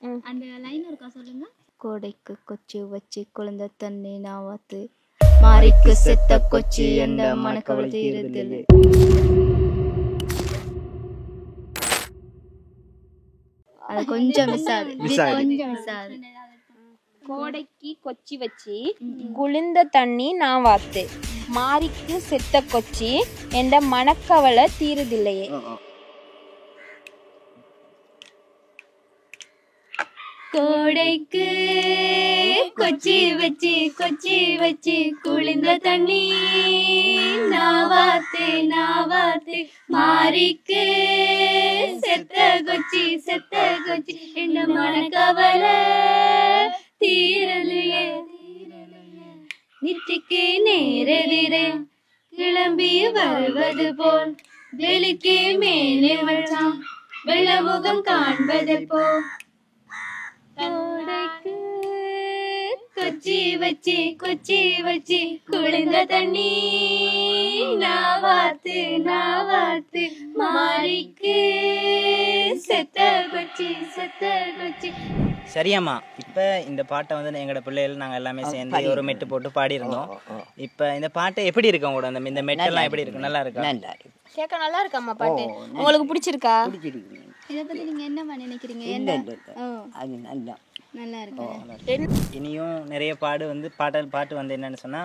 அந்த லைன் இருக்கா சொல்லுங்க. கோடைக்கு கொச்சி வச்சு குழந்தை தண்ணி நாவாத்து மாறிக்கு செத்த கொச்சி என்ற மனக்கவலை தீருதில்லை. அது கொஞ்சம் மிஸ் ஆகுது. கோடைக்கு கொச்சி வச்சு குளிர்ந்த தண்ணி நான் வாத்து மாறிக்கு செத்த கொச்சி என்ற மனக்கவலை தீருதில்லையே. கோடைக்கு கொச்சி வச்சு குளிர்ந்த தண்ணி நாவாத்து மாறிக்கு செத்த கொச்சி என்ன மனக்கவலை தீரலையே. நித்திக்கு நேரெதிரே கிளம்பி வருவது போல் வெளிக்கு மேலே வச்சான் வெள்ளமுகம் காண்பது போ. கோடைக்கு கொச்சி வச்சு குளிர்ந்த தண்ணி நாவாத்து மாறிக்கு செத்த கொச்சி. சரியாம்மா, இப்போ இந்த பாட்டை வந்து எங்களோட பிள்ளைகள் நாங்கள் எல்லாமே சேர்ந்து ஒரு மெட்டு போட்டு பாடியிருந்தோம். இப்போ இந்த பாட்டு எப்படி இருக்கு உங்களோட இந்த மெட்டெல்லாம் எப்படி இருக்கு? நல்லா இருக்கா? கேட்க நல்லா இருக்காம்மா பாட்டு. உங்களுக்கு பிடிச்சிருக்கா? இதை பத்தி நீங்க என்ன நினைக்கிறீங்க? நல்லா இருக்கு. இனியும் நிறைய பாட்டு வந்து என்னன்னு சொன்னா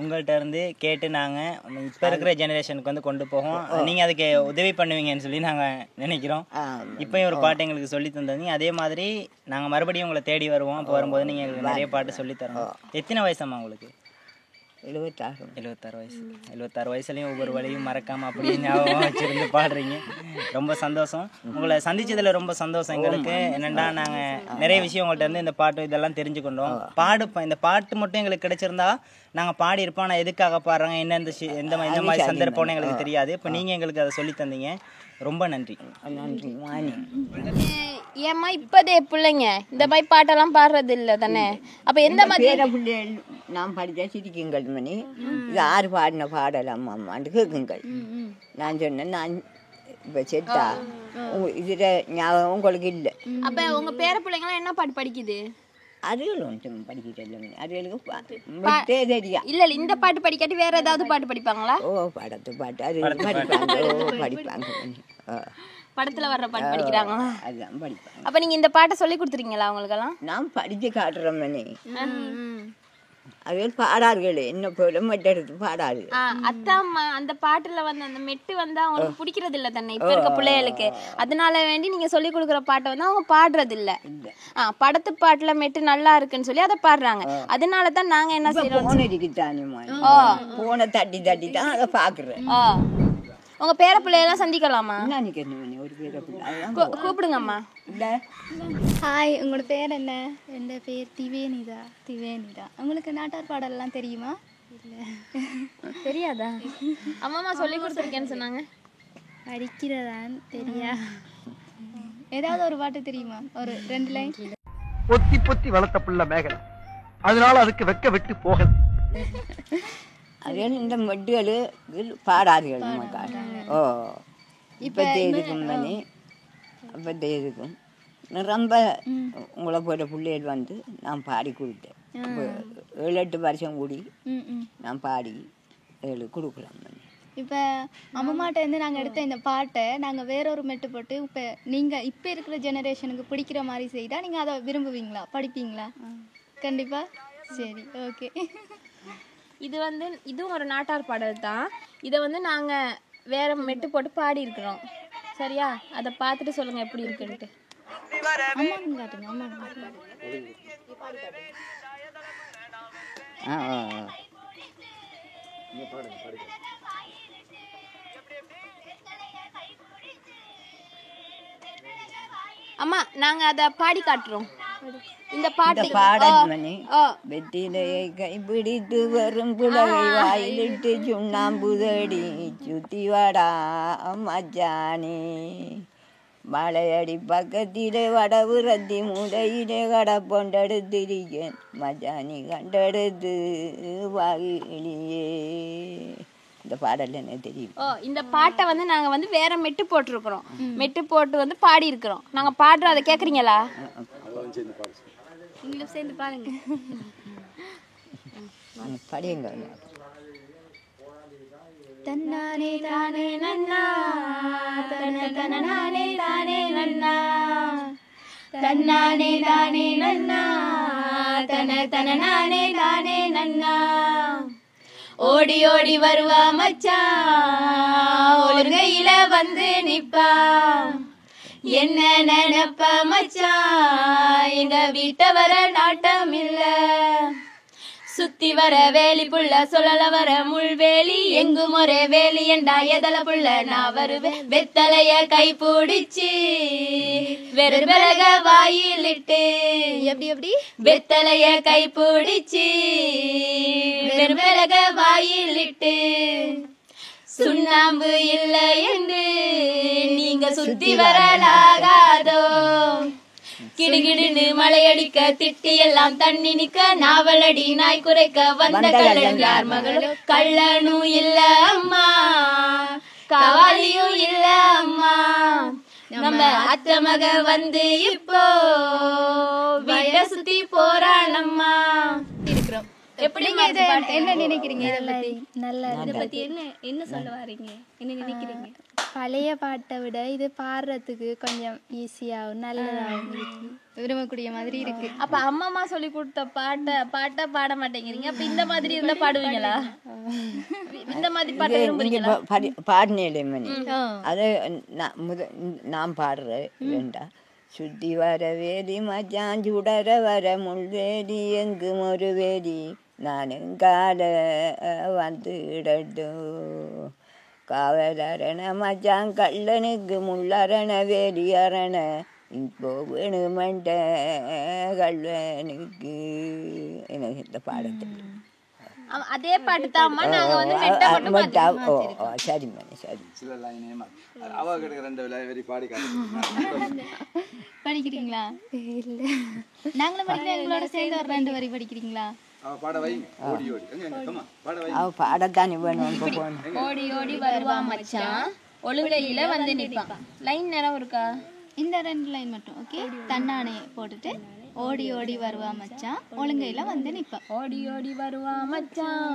உங்கள்கிட்ட இருந்து கேட்டு நாங்கள் இப்போ இருக்கிற ஜெனரேஷனுக்கு வந்து கொண்டு போவோம். நீங்கள் அதுக்கு உதவி பண்ணுவீங்கன்னு சொல்லி நாங்கள் நினைக்கிறோம். இப்போயும் ஒரு பாட்டு எங்களுக்கு சொல்லி தந்தீங்க. அதே மாதிரி நாங்கள் மறுபடியும் உங்களை தேடி வருவோம். அப்போ வரும்போது நீங்கள் எங்களுக்கு நிறைய பாட்டு சொல்லித்தரோம். எத்தனை வயசாம்மா உங்களுக்கு? 76 வயசுலையும் ஒவ்வொரு வழியும் மறக்காமல் அப்படியே ஞாபகம் வச்சுருந்து பாடுறீங்க. ரொம்ப சந்தோஷம். உங்களை சந்திச்சதில் ரொம்ப சந்தோஷம் எங்களுக்கு. என்னென்னா நாங்கள் நிறைய விஷயம் உங்கள்கிட்ட இருந்து இந்த பாட்டு இதெல்லாம் தெரிஞ்சுக்கொண்டோம். இந்த பாட்டு மட்டும் எங்களுக்கு கிடைச்சிருந்தா நாங்கள் பாடியிருப்போம். ஆனால் எதுக்காக பாடுறாங்க, எந்த மாதிரி சந்தர்ப்பம்னு எங்களுக்கு தெரியாது. இப்போ நீங்கள் எங்களுக்கு அதை சொல்லி தந்தீங்க. ரொம்ப நன்றி. ஏம்மா இப்போதே பிள்ளைங்க இந்த மாதிரி பாட்டெல்லாம் பாடுறது இல்லை தானே? அப்போ எந்த மாதிரி நான் படித்தா சிரிக்குங்கள் மணி இது யார் பாடின பாடலாம் அம்மான்னு கேட்குங்கள். நான் சொன்னேன் நான் இப்போ செட்டா இதில் ஞாபகம் உங்களுக்கு இல்லை. அப்போ உங்கள் பேர பிள்ளைங்களாம் என்ன பாட்டு படிக்குது? அதுகள் ஒன்றும் படிக்கிறது அதுகளுக்கு தெரியா. இல்லை இந்த பாட்டு படிக்காட்டி வேற ஏதாவது பாட்டு படிப்பாங்களா? படத்து பாட்டு அது படிப்பாங்க. படிப்பாங்க படத்துல வர்ற பாட்டு படிக்கிறாங்களா? அதுதான் படிப்பாங்க. அப்ப நீங்க இந்த பாட்டை சொல்லி கொடுத்துறீங்களா அவங்களுக்கெல்லாம்? நான் படிச்சு காட்டுறோம் மணி. அதுகள் பாடார்களே என்ன போல மெட்டெடுத்து பாடாது. அத்தாம்மா அந்த பாட்டுல வந்து அந்த மெட்டு வந்து அவங்களுக்கு பிடிக்கிறது இல்ல தானே இப்ப இருக்க பிள்ளைகளுக்கு. அதனால வேண்டி நீங்க சொல்லி கொடுக்குற பாட்டை வந்து அவங்க பாடுறது இல்ல. படத்து பாட்டுல மெட்டு நல்லா இருக்குன்னு சொல்லி அதை பாடுறாங்க. அதனாலதான் நாங்க என்ன செய்யறோம், போனை தட்டி தட்டி தான் அதை பாக்குறேன். உங்க பேர பிள்ளையெல்லாம் சந்திக்கலாமா? கூப்பிடுங்கம்மா. ஹாய், உங்களோட பேர் என்ன? என் பேர் திவேனிதா. உங்களுக்கு நாட்டார் பாடலாம் தெரியுமா? இல்லை தெரியாதா? அம்மாமா சொல்லி கொடுத்துருக்கேன்னு சொன்னாங்க. படிக்கிறதான் தெரியா. ஏதாவது ஒரு பாட்டு தெரியுமா? ஒரு 2 லைன். பொத்தி வளர்த்த பிள்ளை மேகலை, அதனால அதுக்கு வெக்க விட்டு போகல. அதே இந்த மெட்டுகள் பாடாதுகள் மக்கள். இப்பத்தே இருக்கும் மணி அப்பத்தே இருக்கும் ரொம்ப உங்களை போய்ட்ட பிள்ளைகள் வந்து நான் பாடி கொடுத்தேன். 7-8 வருஷம் கூடி நான் பாடி கொடுக்கலாம் மணி. இப்போ அம்மாட்ட இருந்து நாங்கள் எடுத்த இந்த பாட்டை நாங்கள் வேறொரு மெட்டு போட்டு இப்போ நீங்கள் இப்போ இருக்கிற ஜெனரேஷனுக்கு பிடிக்கிற மாதிரி செய்தால் நீங்கள் அதை விரும்புவீங்களா, படிப்பீங்களா? கண்டிப்பாக. சரி, ஓகே. இது வந்து இதுவும் ஒரு நாட்டார் பாடல் தான். இதை வந்து நாங்கள் வேற மெட்டு போட்டு பாடி இருக்கிறோம். சரியா? அதை பார்த்துட்டு சொல்லுங்க எப்படி இருக்குன்ட்டு. அம்மா நாங்க அதை பாடி காட்டுறோம். இந்த பாட்டு பாடமணி வெற்றிலையை கைப்பிடித்து வரும் புலவை வாயிலிட்டு சுண்ணாம்புதடி சுத்தி வாடா மச்சானே. மலையடி பக்கத்திலே வடபுரத்தி மூலையிலே கடை பொண்டெடுத்திருக்கேன் மச்சானி கண்டெடுத்து வாயிலியே. இந்த பாடல் என்ன தெரியும்? இந்த பாட்டை வந்து நாங்க வந்து வேற மெட்டு போட்டிருக்கிறோம். மெட்டு போட்டு வந்து பாடி இருக்கிறோம். நாங்க பாடுறோம், அதை கேக்குறீங்களா? நீங்களும் சேர்ந்து பாருங்க. படியுங்க. தன்னானே தானே நன்னா தன தன நானே தானே நன்னா தன்னானே தானே நன்னா தன தன நானே தானே நன்னா ஓடி ஓடி வருவா மச்சான் ஒரு கையில வந்து நிப்பா என்ன நினைப்ப மச்சான் எங்க வீட்டை வர நாட்டம் இல்ல சுத்தி வர வேலி புள்ள சொல்லல வர முள்வேலி எங்கும் ஒரே வேலி என்றா எதல புள்ள நான் வருவேன் வெத்தலைய கை பிடிச்சி வெறும் விலக வாயிலிட்டு எப்படி எப்படி வெத்தலைய கை பிடிச்சி வெறும் விலக வாயிலிட்டு சுண்ணாம்பு இல்லை என்று நீங்க சுத்தி வரலாகாதோ கிடுகிடுன்னு மலையடிக்க திட்டி எல்லாம் தண்ணி நிக்க நாவலடி நாய் குறைக்க வந்த கள்ளன் யார் மகளும் கள்ளனும் இல்ல அம்மா காவாலியும் இல்ல அம்மா நம்ம அத்தை மக வந்து இப்போ வீட சுத்தி போறானம்மா இருக்கிறோம். எப்படிங்க இது என்ன நினைக்கிறீங்க? நல்லா இதை பத்தி என்ன சொல்ல வாரீங்க, என்ன நினைக்கிறீங்க? பழைய பாட்டை விட இது பாடுறதுக்கு கொஞ்சம் ஈஸியாகவும் நல்லதாகவும் இருக்கு, விரும்பக்கூடிய மாதிரி இருக்கு. அப்ப அம்மா சொல்லி கொடுத்த பாட்டா பாட மாட்டேங்கிறீங்க. அப்ப இந்த மாதிரி இருந்தா பாடுவீங்களா? இந்த மாதிரி பாட்டை விரும்புறீங்களா? பாடினேன் மணி அது நான் பாடுறேன் வேண்டா. சுத்தி வர வேலி மச்சான் சுடர வர முள்வேலி எங்கும் ஒரு வேலி நானும் கால வந்துடட்டும் காவலரண மச்சான் கள்ளனுக்கு முள்ளரண வேலி அரண இப்போ வேணுமண்ட கள்ளனுக்கு எனக்கு இந்த பாடத்தில் அதே பாட்டு தான்மா நாங்க வந்து சரி மணி சரி. படிக்கிறீங்களா? இல்ல நாங்களும் படிக்கிறோம். எங்களோட சேர்ந்து ஒரு 2 வரி படிக்கிறீங்களா? அவ பாடத்தானே வேணும். ஓடி ஓடி வருவா மச்சான் ஒழுங்கையில வந்து நிப்பான். லைன் நேரம் இருக்கா? இந்த 2 லைன் மட்டும். ஓகே, தன்னானே போட்டுட்டு ஓடி ஓடி வருவா மச்சான் ஒழுங்கையில வந்து நிப்பான். ஓடி ஓடி வருவா மச்சான்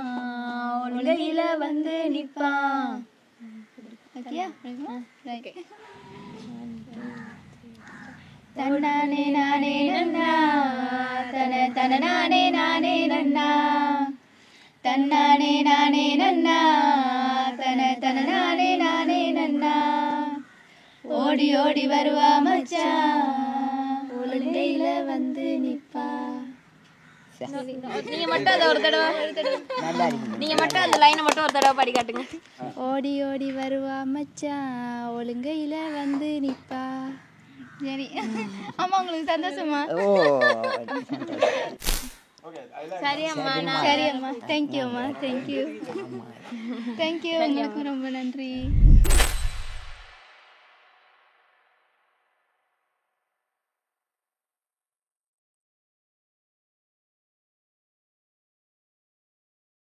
ஒழுங்கையில வந்து நிப்பான். ஓகேயா? ரைட். தன்னானே நானே நன்னா தன தன நானே நானே நன்னா தன்னானே நானே நன்னா தன தன நானே நானே நன்னா ஓடி ஓடி வருவா மச்சான் ஒழுங்கையில வந்து நிப்பா. நீங்க மட்டும் அதை ஒரு தடவை நீங்க மட்டும் அந்த லைனை மட்டும் ஒரு தடவை பாடி காட்டுங்க. ஓடி ஓடி வருவா மச்சான் ஒழுங்கையில வந்து நிப்பா. சரி ஆமா, உங்களுக்கு சந்தோஷமா? சரி அம்மா. சரி அம்மா, தேங்க்யூ அம்மா, தேங்க்யூ. உங்களுக்கு ரொம்ப நன்றி.